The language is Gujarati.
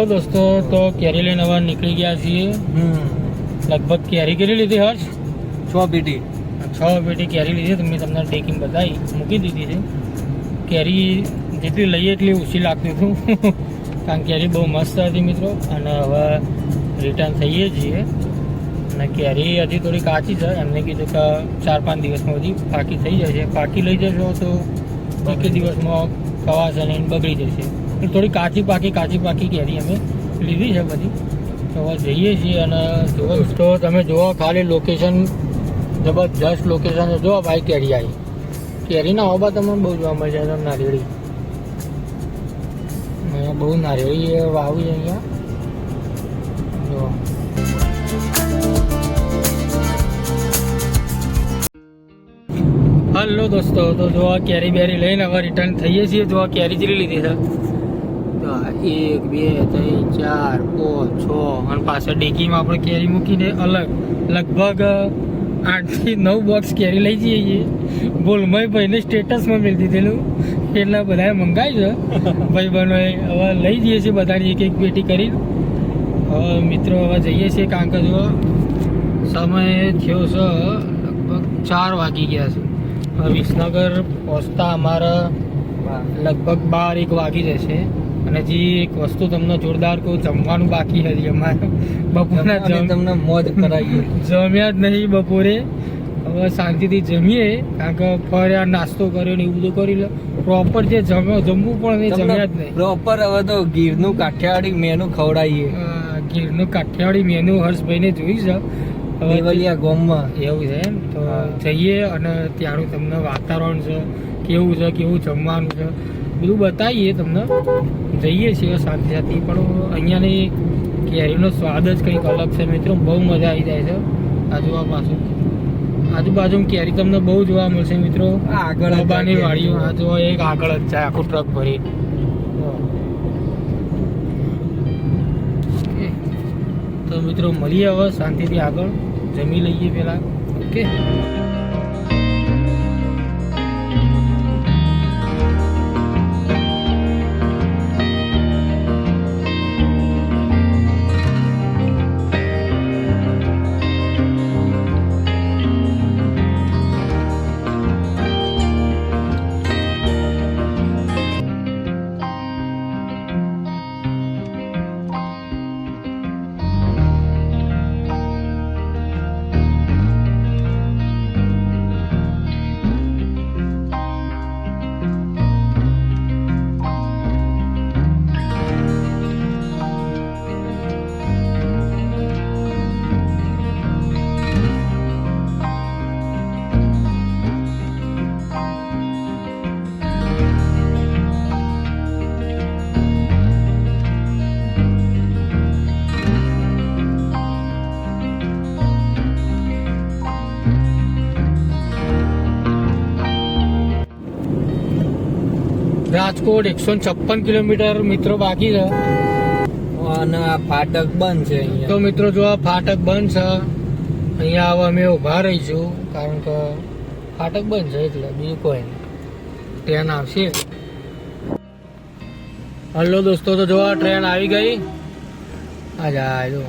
હલો દોસ્તો, તો કેરી લઈને હવે નીકળી ગયા છીએ. લગભગ કેરી કેટલી લીધી હર્ષ? 6 પેટી. 6 પેટી કેરી લીધી. તમે તમને ડેકિંગ બતાવી મૂકી દીધી છે. કેરી જેટલી લઈએ એટલી ઓછી લાગતી હતું કારણ કેરી બહુ મસ્ત હતી મિત્રો. અને હવે રિટર્ન થઈએ છીએ. અને કેરી હજી થોડી કાચી છે. એમને કીધું કે 4-5 દિવસમાં બધી પાકી થઈ જશે. પાકી લઈ જશો તો એક દિવસમાં કવાશે અને બગડી જશે. થોડી કાચી પાકી કેરી અમે લીધી છે બધી. તો હવે જઈએ છીએ. અને દોસ્તો તમે જુઓ ખાલી લોકેશન, જબરજસ્ત લોકેશન છે. જુઓ ભાઈ કેરી આવી. કેરીના હોબા તમને બહુ જોવા મળે છે. નારિયેળી અહીંયા બહુ નારિયેળી વાવી છે અહીંયા. જુઓ હલો દોસ્તો, તો જો આ કેરી બેરી લઈને હવે રિટર્ન થઈએ છીએ. જો આ કેરી જેટલી લીધી છે, તો 1 2 3 4 5 6 અને પાછળ ડેકીમાં આપણે કેરી મૂકીને અલગ લગભગ 8 થી 9 બોક્સ કેરી લઈ જઈએ છીએ. બોલમય ભાઈને સ્ટેટસમાં મેળ દીધેલું એટલા બધાએ મંગાવી છે ભાઈ બહેનોએ. હવે લઈ જઈએ છીએ બધાની એક પેટી કરી. હવે મિત્રો હવે જઈએ છીએ કારણ કે જો સમય થયો છે લગભગ 4 વાગી ગયા છે. વિસનગર પહોંચતા અમારા લગભગ 12-1 વાગી જશે. અને હજી એક વસ્તુ તમને જોરદાર કહું, જમવાનું બાકી હતી અમારે. બપોરના તમને મોજ કરાવીએ. જમ્યા જ નહીં બપોરે. હવે શાંતિથી જમીએ કારણ કે ફર્યા, નાસ્તો કર્યો ને એવું બધું કરી લો. પ્રોપર જે જમવું પણ એ જમ્યા જ નહીં. પ્રોપર હવે તો ગીરનું કાઠિયાવાડી મેનુ ખવડાવીએ. ગીરનું કાઠિયાવાડી મેનુ હર્ષભાઈને જોઈ છે દેવલિયા ગામમાં. એવું છે એમ. તો જઈએ અને ત્યાંનું તમને વાતાવરણ છે, કેવું છે, કેવું જમવાનું છે, બધું બતાવીએ તમને. જઈએ છીએ શાંતિથી. પણ અહીંયાની કેરીનો સ્વાદ જ કંઈક અલગ છે મિત્રો. બહુ મજા આવી જાય છે. આજુબાજુ કેરી તમને બહુ જોવા મળશે મિત્રો. આગળ બાબાની વાડીઓ આ જો એક આગળ જ જાય આખું ટ્રક ભરી. તો મિત્રો મળીએ હવે શાંતિથી આગળ. જમી લઈએ પહેલાં. ઓકે. રાજકોટ 156 કિલોમીટર મિત્રો બાકી છે. અને આ ફાટક બંધ છે અહીંયા. તો મિત્રો જો આ ફાટક બંધ છે, અહીંયા હવે અમે ઊભા રહીશું કારણ કે ફાટક બંધ છે એટલે બીજું કોઈ નહીં. ટ્રેન આવશે. હલો દોસ્તો, તો જો આ ટ્રેન આવી ગઈ. આ જાય જો